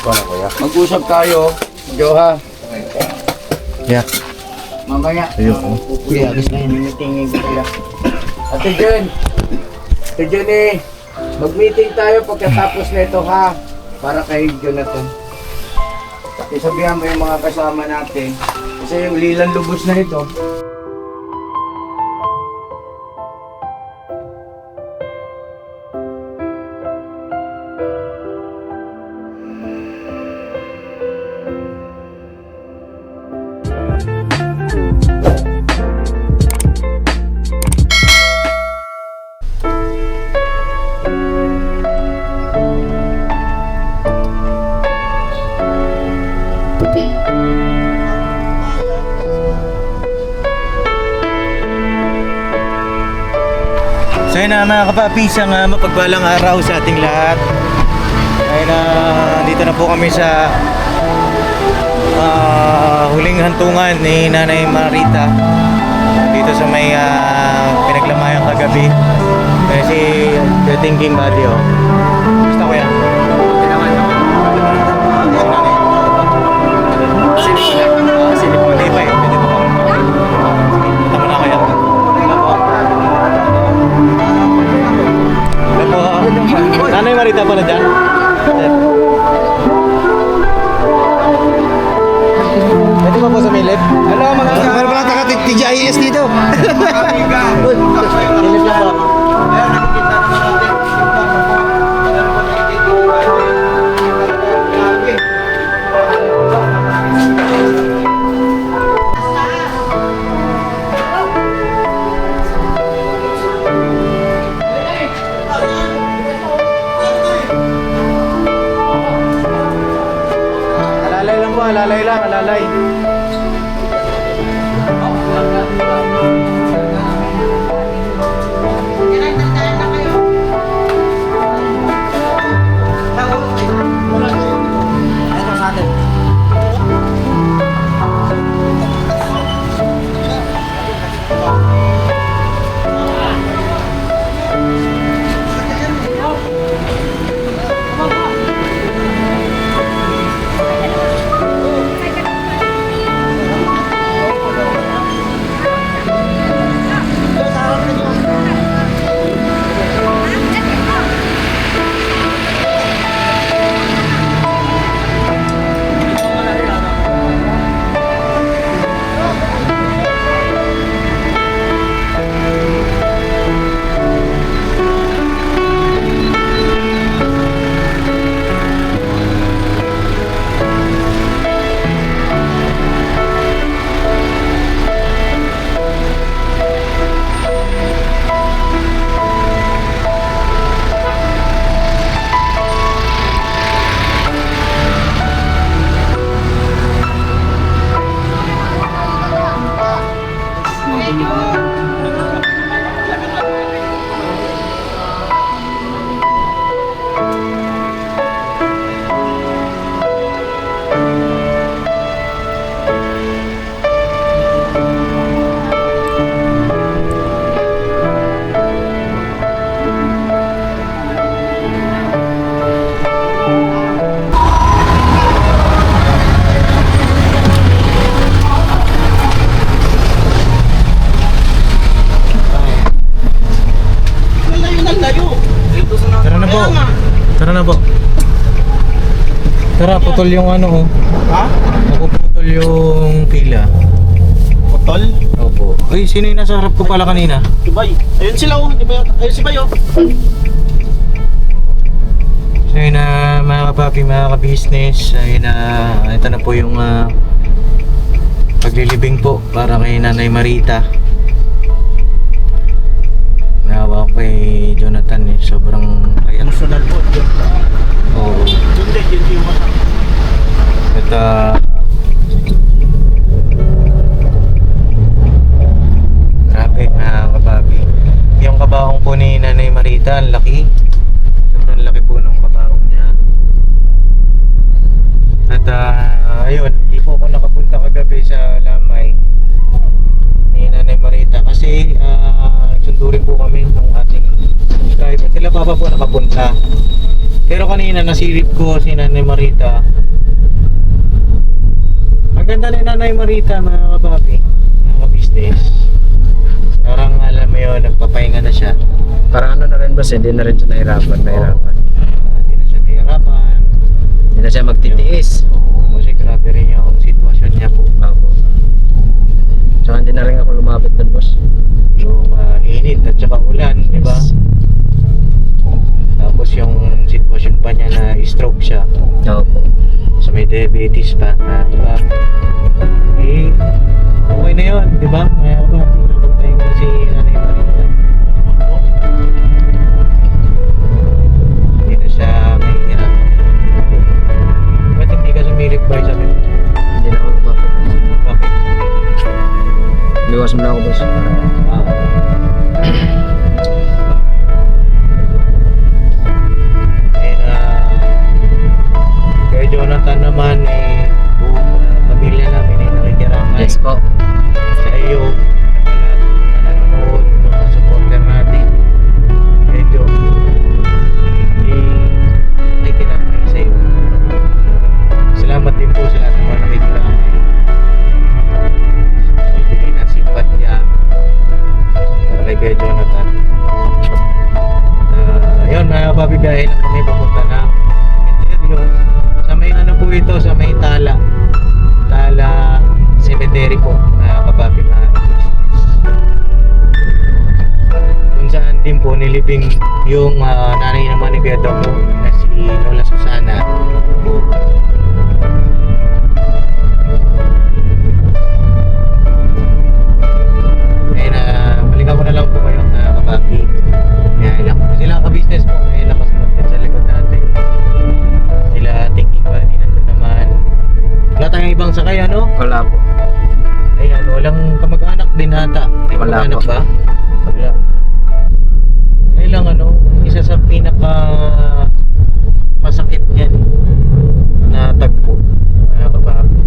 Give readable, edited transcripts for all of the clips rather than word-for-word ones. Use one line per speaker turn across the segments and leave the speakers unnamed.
Mag-usap tayo, Joha.
Yeah.
Mamaya.
Ayun.
Kuya, gusto na yung meeting sila. Ate Jen. Ate Jen eh. Mag-meeting tayo pagkatapos nito ha. Para kay Jonathan. Sabihan mo yung mga kasama natin. Kasi yung lilang lubos na ito.
So yun na mga kapapis, ang mapagpalang araw sa ating lahat. Ay na dito na po kami sa huling hantungan ni Nanay Marita dito sa may pinaglamayang kagabi. Si Dating King Body, oh. Gusto ko yan. Silip mo, di ba eh? Pwede ba? Punta mo na kaya. Nanay Marita pala dyan. Pwede ba po sa milip?
Hello mga
Meron pala taga-TGIS dito.
kaibigan.
Milip lang po.
Ayun, nakikita naman natin.
Alalay lang po, alalay lang, alalay. Tara na po. Tara na po. Tara, putol yung ano, oh.
Ha?
Napuputol yung pila.
Putol?
Opo. Uy, sino yung nasa harap ko pala kanina?
Dubai. Ayun sila oh. Di ba? Ayun si Bayo.
So yun na mga kapapi, mga ka-business. Ayun na, ito na po yung paglilibing po para kay Nanay Marita. Nahawa ko kay Jonathan eh, sobrang kayat.
Emotional po.
Oo.
Hindi, hindi yung mata.
At grabe mga kapapi. Yung kabaong po ni Nanay Marita, ang laki. Sobrang laki po ng kabaong niya. At ayun, hindi po ako nakapunta kagabi sa Lamay ni Nanay Marita kasi nagsundo rin po kami ng ating driver. Sila pa po nakapunta. Pero kanina nasilip ko si Nanay Marita. Nanay Marita, mga kapapi, mga kabisnes. Parang alam mo yun, nagpapahinga na siya.
Parang ano na rin boss, hindi na rin siya nahirapan.
Hindi na siya nahirapan.
Hindi na siya magtitiis.
Kasi grabe rin yung sitwasyon niya po.
Opo. Tsaka hindi na rin ako lumapit doon boss.
Yung init at saka ulan, di ba? Tapos yung sitwasyon pa niya na stroke siya.
Opo.
So may diabetes pa. Diba? Eh, okay na yun, di ba? May nakapagpahinga si Nanay Marita. Hindi na siya mahihirap. Ba't hindi ka sumilip ba sa amin?
Hindi na ako lumapit.
Bakit?
Liwas mo na ako boss.
Kay Jonathan naman buong pamilya namin nakikiramay
Yes po.
sa iyo na nanonood, mga supporter natin. Medyo nakikiramay sa iyo. Salamat din po sa lahat ng mga nakikiramay. Magbigay ng simpatya para kay Jonathan. Ayun, mga pabigahe lang kami papunta na cemetery. Sa may ano po ito, sa may Tala Cemetery po, mga kapapi, mga business. Kung saan din po nilibing yung nanay naman ni Kuya Dok na si Lola Susana po. Balikan ko na lang po kayo, mga kapapi. Sila ka-business po, may nakasunod din sa likod natin. Sila thinking ba, di nandun naman. Wala tayong ibang sakay, ano?
Wala po.
Ayan, walang kamag-anak din ata. May
Wala
kamag-anak
po.
ba? Wala. Ngayon lang, ano, isa sa pinaka masakit yan na tagpo, mga kapapi.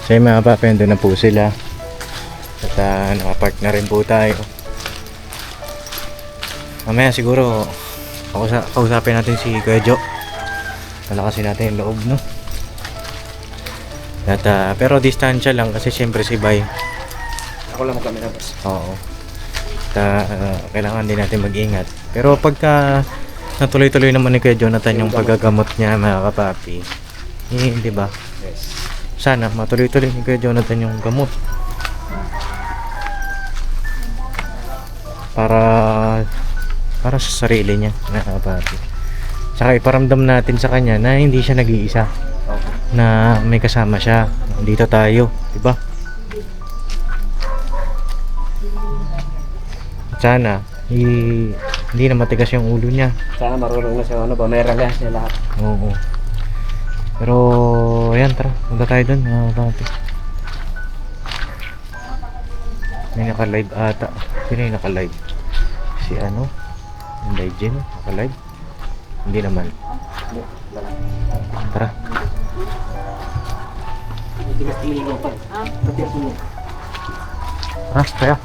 So yung mga papi, doon na po sila. At nakapark na rin po tayo. Mamaya siguro kausapin natin si Kuya Jo. Palakasin natin yung loob, no? At, pero distansya lang kasi syempre si Bay.
Ako lang mag-camera boss.
Oo. At, kailangan din natin mag-ingat. Pero pagka natuloy-tuloy naman ni Kuya Jonathan yung paggagamot niya, mga kapapi, di ba?
Yes.
Sana matuloy-tuloy ni Kuya Jonathan yung gamot. Para sa sarili niya, mga kapapi. Saka iparamdam natin sa kanya na hindi siya nag-iisa.
Okay.
Na may kasama siya. Dito tayo, di ba? Sana hindi na matigas yung ulo niya.
Sana marunong na siya may relax niya lahat.
Oo. Pero ayan, tara, punta tayo dun, mga papi. May naka-live ata. Sino yung naka-live? Si ano? Yung Daijin, naka-live? Hindi naman. Tara. Kaya.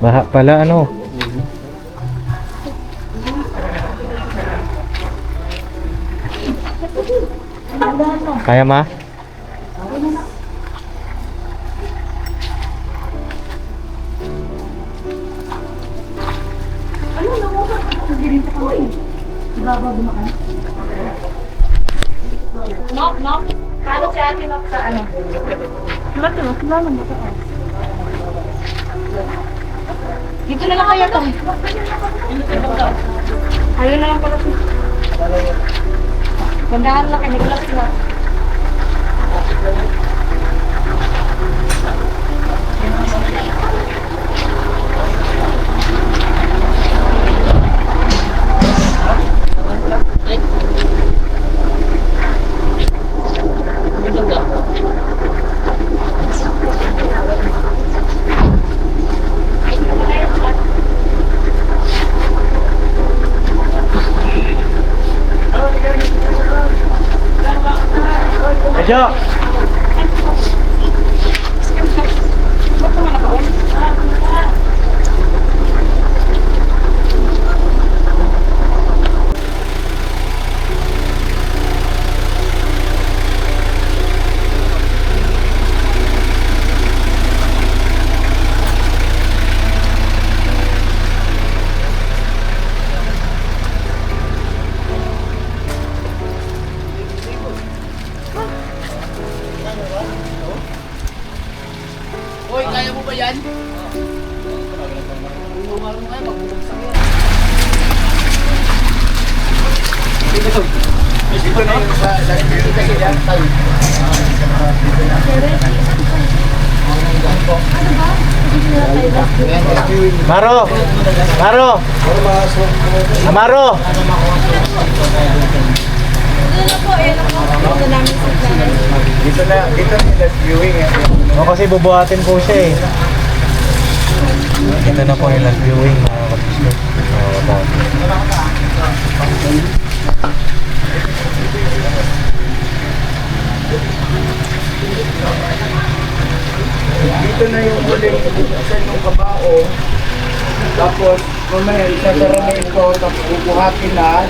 Baha pala, ano? Kaya ma?
Knock, knock. Paano si ate knock sa ano? Dito na lang kaya to. Ayun na lang pala to. Gandahan lang, kiniglas na.
Medyo!
Hoy, kaya mo ba yan? Dito na yung sa dito kasi yan tayo.
Maro! Maro! Amaro!
Dito na yung viewing eh.
O kasi bubuhatin po siya eh. Ito na po yung last viewing mga kabisnes.
Dito na yung huling bubuksan ng kabao. Tapos mamaya isasara na ito. Tapos bubuhatin na.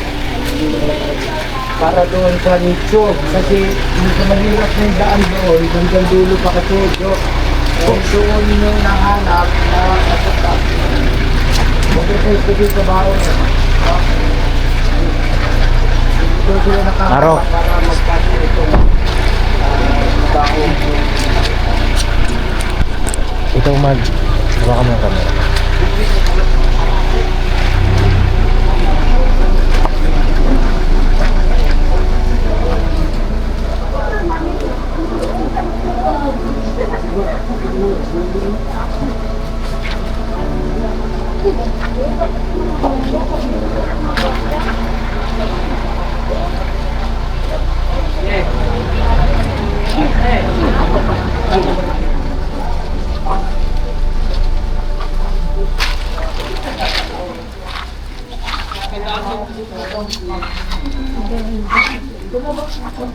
Para doon sa nicho. Kasi mahirap na yung daan doon. Hanggang dulo pa kasi. Kung doon yung nahanap na kasatak. Magkakais ko yung kabao. Ito sila
Aro.
nakahanap para magkasya itong kabao.
Ito mag... Hawakan mo yung camera.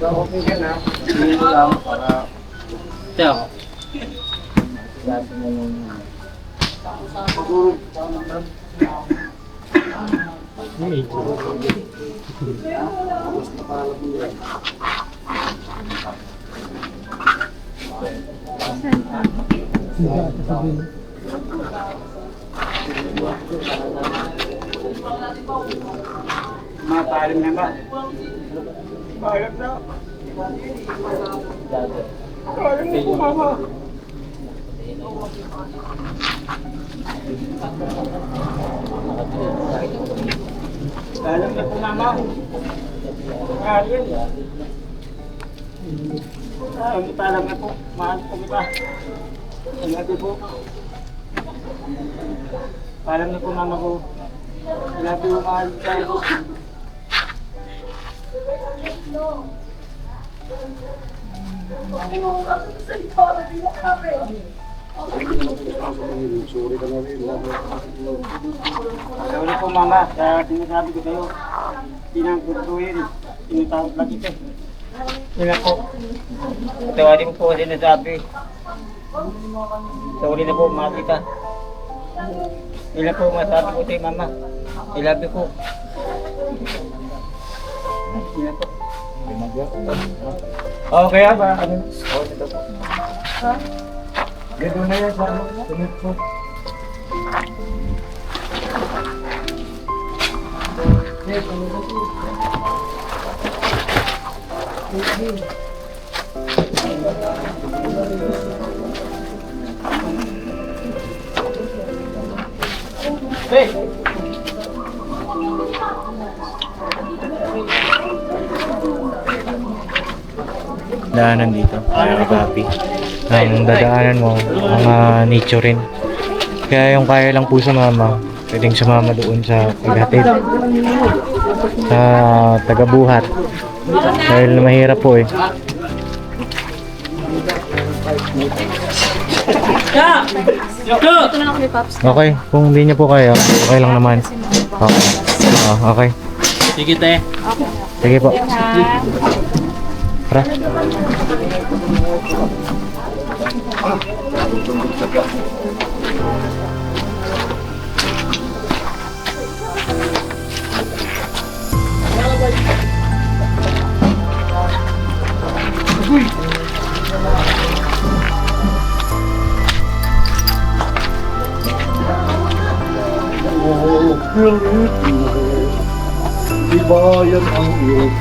Okay ka na. Dito lang para lahat mo nung siguro matalim na ba? Bayad na. Bayad na po, mama. Alam na po, mama. Ayun. Alam na po. Mahal po kita. Salamat po. Alam na po, mama ko. Salamat po, mahal kita. Sorry po mama, sa sinasabi ko sa'yo, pinangkutuhin, tinatawag lang ito. Wala po. Tawarin po kasi nasabi. Sorry na po, mahal kita. Wala po masabi ko sa'yo mama. I love you po. Wala po. Okay ba? Ano? Oh, ito po. Ha? Gano'n na yan sa ano? Sunod po. Hey!
Daanan dito, mga kapapi. Ang dadaanan mo, mga nature rin. Kaya yung kaya lang po sumama, pwedeng sumama doon sa paghatid. Sa tagabuhat. Dahil mahirap po eh.
Ito na lang kami, Pops.
Okay, kung hindi niya po kaya, okay lang naman. Okay. Okay.
Sige, te.
Sige po. Tara.
Ibayan ang iyong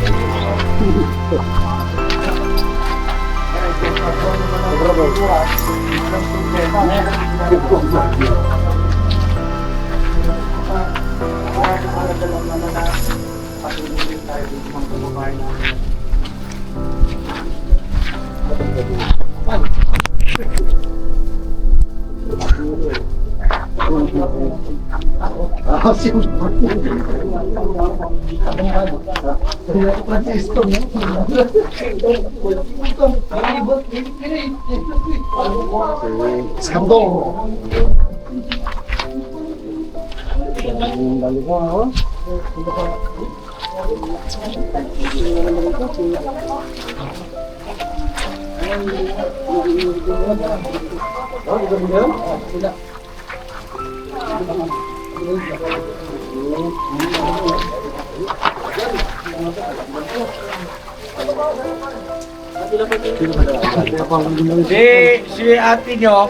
Si ate nyo,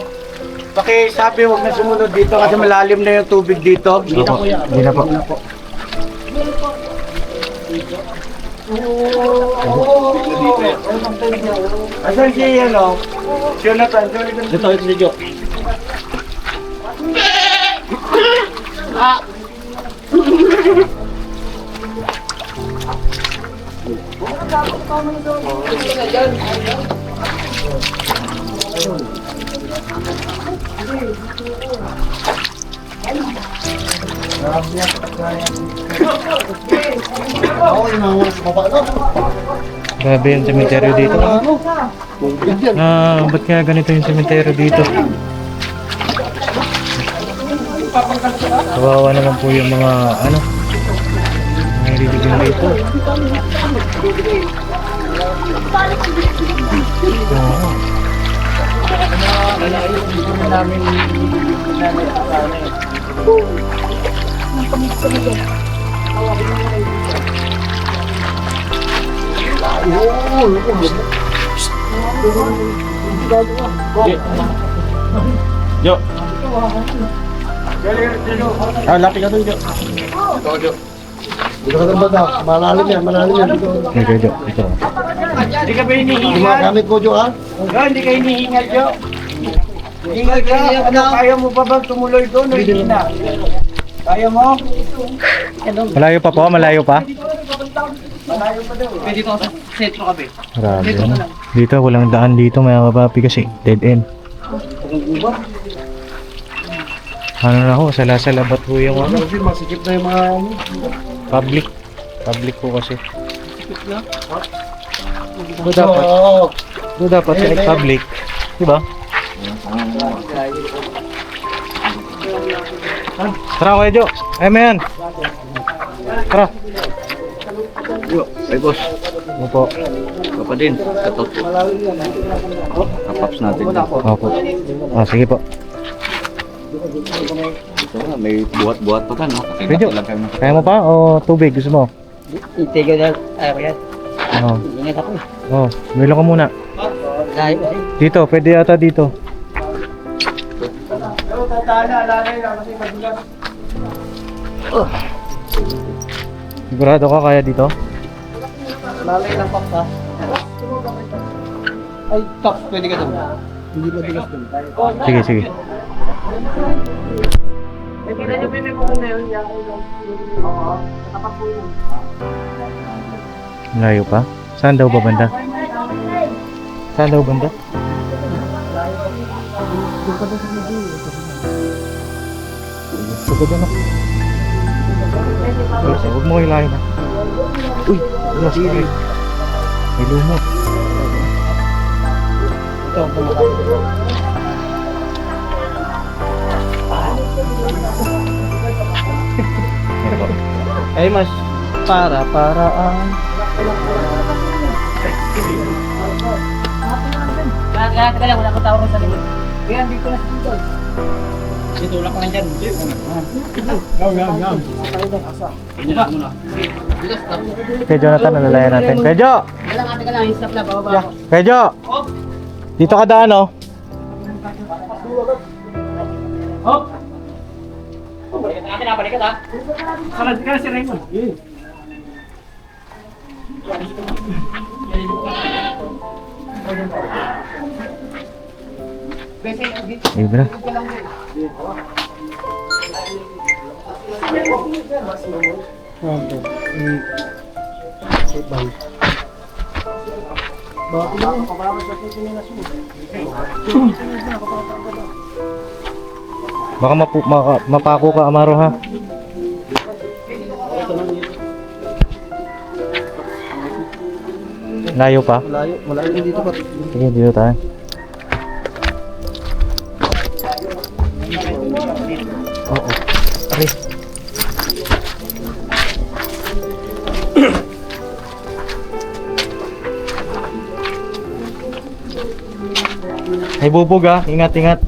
pakisabi huwag na sumunod dito kasi malalim na yung tubig dito.
Hindi na po.
Asan si ano? Jonathan,
Ito, si Jo.
Grabe yung cemetery dito. Ba't kaya ganito yung cemetery dito? Kawawa naman po yung mga ano, nililibing dito. Oo.
Jo. Lapit ka doon, Jo.
Dito ka ng bata, malalim yan.
Ito, ito.
Hindi ka ba hinihingal?
Gumagamit mo, Jo, ha?
Hindi ka hinihingal, Jo. Hingal ka, ano, kaya mo pa bang tumuloy doon o hindi na? Kaya mo?
Malayo pa po? Malayo pa?
Malayo pa daw.
Pwede ko sa sentro kape.
Grabe ano. Dito walang daan dito mga kapapi kasi dead end. Ano na ako, salasalabat po yung ano.
Masikip na yung mga
Public. Public po kasi. Ito dapat sa public. Diba? Tara kayo, Jo. Ay, mayan. Tara.
Jo, ay boss.
Ano po?
Papa din. Katot. Kapaps natin.
Opo. Ah, sige po.
Ito na, may buhat-buhat pa ka, no?
Medyo. Kaya mo pa o tubig? Gusto mo?
Itigo na, ayaw yan.
Oh.
Ingat ako.
Oh, milo ka muna.
Layo eh.
Dito, pwede ata dito.
Pero tatala, alalay lang kasi magulat.
Sigurado ka kaya dito?
Lalay lang pa. Ay, top. Pwede ka doon. Hindi ba bigas doon?
Sige, sige.
Nakita niyo ba yung may buko na yun? Oo. Natapat po yun.
Layo pa? Saan daw ba banda? Saan daw banda? Gusto ko ako. Huwag mo hilahin ha. Uy! Wala sorry. May lumot.
Ito, ay mas paraan.
Teka lang, wala ko tawag sa likod.
Kaya dito na dito. Dito lang ka dyan.
Kaya Jonathan, nalalayan natin. Pedyo!
Teka lang, stop lang, bababa ako.
Pedyo! Dito ka daan oh.
Balikan natin ha, balikan ha. Salad ka si Raymond.
Iba na. Baka mapako ka, Amaro ha. Layo pa?
Malayo dito pa.
Sige, dito tayo. Oo. Aray. Ay bubog ha, ingat ingat.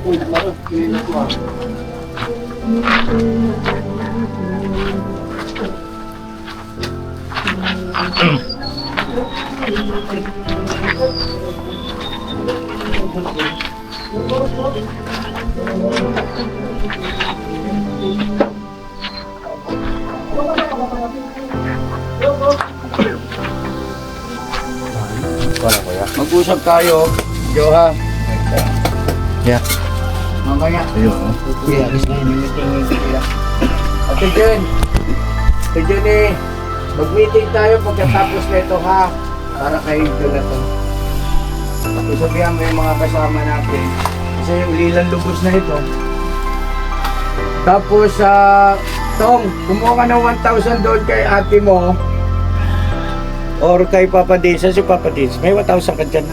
Uy, parang kinilas mo ah.
Mag-usap tayo, Joha.
Yeah.
Mamaya.
Ayun.
Kuya, gusto na yung meeting ng kuya. Ate Jen, mag-meeting tayo pagkatapos na ito ha, para kay Jonathan. Sabihan mo yung mga kasama natin, kasi yung lilang lubos na ito. Tapos, Tong, kumuha ka ng 1,000 doon kay ate mo, or kay Papa Dins. Si Papa Dins, may 1,000 ka dyan.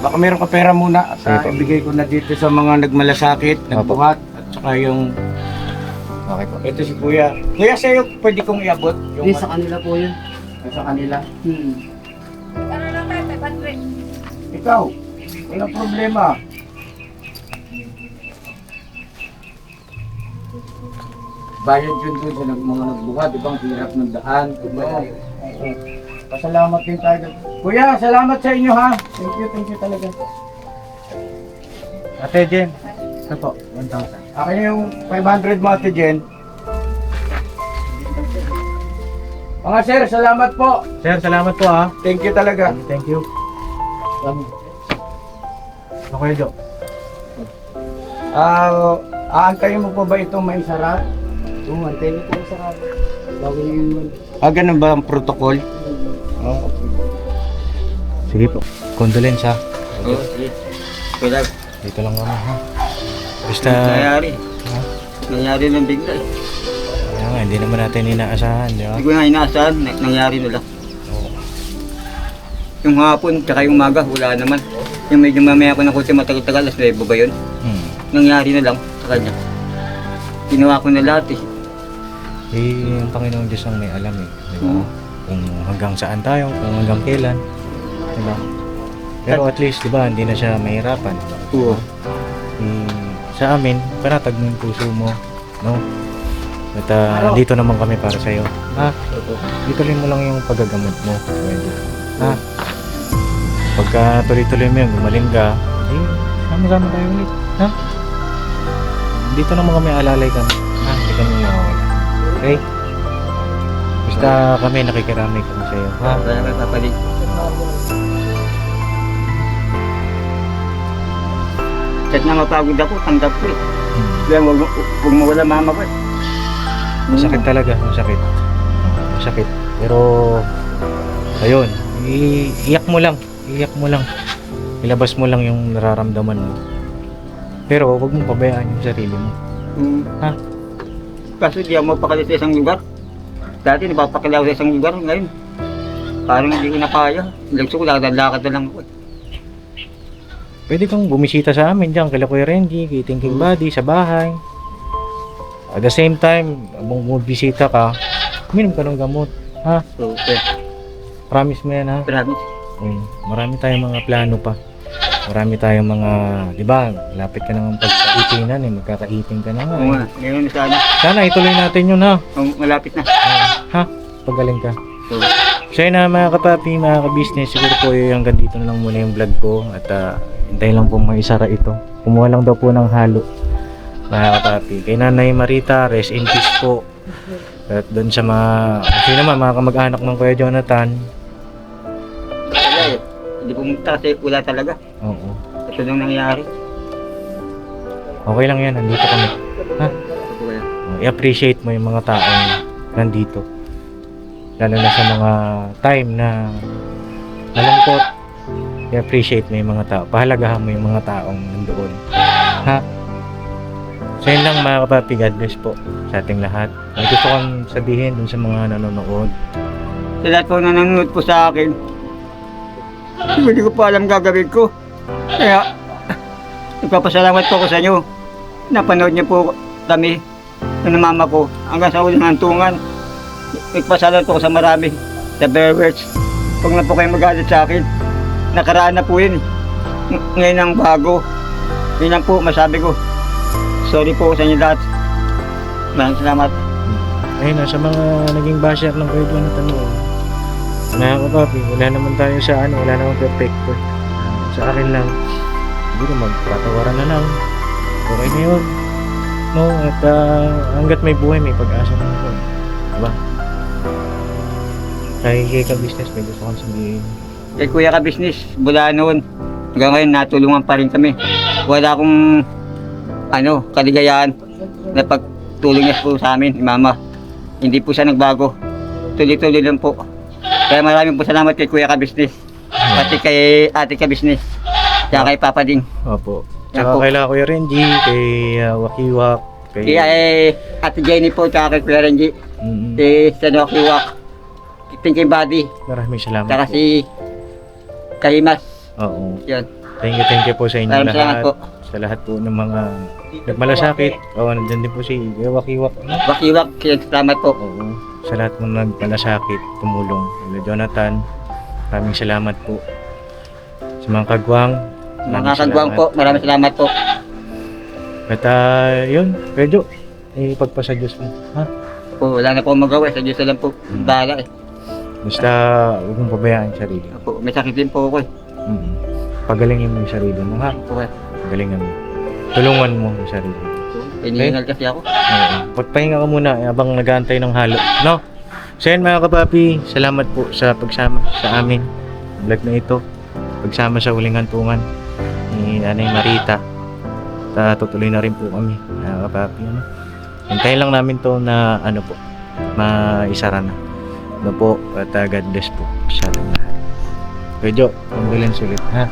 Baka meron ka pera muna at
Sige po.
ibigay ko na dito sa mga nagmalasakit, nagbuhat, at saka yung...
Okay po.
Ito si Kuya. Kuya, sa'yo pwede kong iabot?
Hindi, sa kanila po yun.
Sa kanila.
Ano lang tayo, 500.
Ikaw, walang problema. Bayad yun dun sa mga nagbuhat, di ba? Ang hirap ng daan. Oo. Pasalamat din tayo. Kuya, salamat sa inyo ha. Thank you talaga.
Ate Jen. Ito po, 1,000.
Akin yung 500 mo, Ate Jen. Mga sir, salamat po.
Sir, salamat po ha.
Thank you talaga.
Thank you. Ano kayo, Jo?
Aantayin mo po ba itong may sarap?
Oo, antay na po sa kanila. Bago yung...
Ganun ba ang protocol? Oo.
Sige po. Condolence ha.
Oo, sige. Kaya
Dito lang naman ha. Basta...
nangyari.
Ha?
Nangyari ng bigla eh.
Kaya nga, hindi naman natin inaasahan, di ba?
Hindi ko nga inaasahan, nangyari na lang.
Oo.
Yung hapon, tsaka yung umaga, wala naman. Yung medyo mamaya ko ng kutsi matagal-tagal, alas 9 ba yun? Nangyari na lang sa kanya. Ginawa ko na lahat eh.
Eh, ang Panginoon Diyos ang may alam eh. Di ba?
Oo.
Kung hanggang saan tayo, kung hanggang kailan. Di ba? Pero at least, di ba, hindi na siya mahirapan.
Oo.
Sa amin, panatag mo yung puso mo. No? So, At dito naman kami para sa'yo. Ha? Ituloy mo lang yung paggagamot mo. Pwede. Ha? Pagka tuloy-tuloy mo yun, gumaling ka, eh, sama-sama tayo ulit. Ha? Dito naman kami, alalay kami. Ha? Hindi kami mawawala. Okay? Basta kami, nakikiramay kami sa'yo. Ha?
Kaya may papalig. Kahit na mapagod ako, tanggap ko eh. Kaya huwag mawala mama ko eh.
Masakit talaga, masakit. Masakit. Pero, ayun, iyak mo lang. Iyak mo lang. Ilabas mo lang yung nararamdaman mo. Pero, huwag mong pabayaan yung sarili mo. Ha?
Kaso di ako mapakali sa isang lugar. Dati napapakila ako sa isang lugar, ngayon parang hindi ko na kaya. Gusto ko lakad na lang ako.
Pwede kang bumisita sa amin dyan, kila Kuya Renji, kay Thinking Buddy, sa bahay. At the same time, kung bumibisita ka, uminom ka ng gamot. Ha?
So, eh,
Promise mo yan, ha?
promise.
Marami tayong mga plano pa. Marami tayong mga, di ba, lapit ka ng pagkaipinan eh, magkakaiting ka na nga.
Oo nga, ngayon sana.
Sana ituloy natin yun, ha?
Malapit na.
Ha? Pagaling ka.
So,
So yun na mga kapapi, mga ka-business, siguro po yung hanggang dito na lang muna yung vlog ko at hintayin lang po maisara ito. Kumuha lang daw po ng halo, mga kapapi. Kay Nanay Marita, rest in peace po. At doon sa mga, kasi naman mga kamag-anak ng Kuya Jonathan.
wala eh. Hindi pumunta kasi wala talaga.
Oo.
Ito nang nangyari.
Okay lang yan, nandito kami. Ha?
Ito wala.
I-appreciate mo yung mga taong nandito. Lalo na sa mga time na malungkot. I-appreciate mo yung mga tao. Pahalagahan mo yung mga taong nandoon. Ha? So yun lang mga kapapi, God bless po sa ating lahat. May gusto kong sabihin dun sa mga nanonood.
Sa lahat po na nanonood po sa akin, hindi ko pa alam gagawin ko. Kaya, nagpapasalamat po ako sa inyo. Napanood niyo po kami ng mama ko hanggang sa uling hantungan. Nagpasalamat po ako sa marami. Sa viewers. Huwag na po kayo magalit sa akin. Nakaraan na po yun. Ngayon ang bago. Yun lang po masabi ko. Sorry po sa inyo lahat. Maraming salamat.
Ayun na, sa mga naging basher ng Kuya Jonathan mo. Mga kapapi, wala naman tayo sa wala naman perfecto. Sa akin lang, siguro magpatawaran na lang. Okay na yun. No, at hanggat may buhay, may pag-asa na yun. Diba? Kay ka-business, may gusto kong sabihin.
Kay Kuya Ka Business, mula noon hanggang ngayon natulungan pa rin kami. Wala akong kaligayahan na pagtulong niya po sa amin, ni Mama. Hindi po siya nagbago. Tuloy-tuloy lang po. Kaya maraming po salamat kay Kuya Ka Business. Pati kay Ate Ka Business. Kaya kay Papa Ding.
Opo.
Yan
Tsaka
po.
kay Kuya Renji, kay Wakiwak,
Kaya Ate Jenny po, tsaka kay Kuya Renji.
Mm,
Si Sano Kiwak. Thinking Buddy.
maraming salamat
Tsaka
po.
si Kalimas.
Oo.
Yun.
Thank you po sa inyo
Maraming salamat
lahat.
po.
Sa lahat po ng mga nagmalasakit. Oo, nandyan din po si Wakiwak.
Wakiwak, salamat po.
Oo. Sa lahat ng nagmalasakit, tumulong. Kuya Jonathan, maraming salamat po. Sa mga kagwang,
Mga kagwang po, maraming salamat po.
At yun, Pedro, ipagpasa Diyos mo. Ha?
Po, wala na po magawa, sa Diyos na lang po. Bahala eh.
Basta huwag mong pabayaan yung sarili.
Po, may sakit din po ako eh.
Pagalingin mo yung sarili mo, ha?
Po,
Pagalingin mo. Tulungan mo yung sarili mo.
hinihingal kasi ako.
Oo. Pagpahinga ka muna habang nag-aantay ng halo, no? So yun mga kapapi, salamat po sa pagsama sa amin. Vlog na ito. Pagsama sa huling hantungan ni Nanay Marita. Tutuloy na rin po kami, mga kapapi. Hintayin lang namin to na maisara na. Po, at God bless po sa lahat. Pedro, condolence ulit, ha?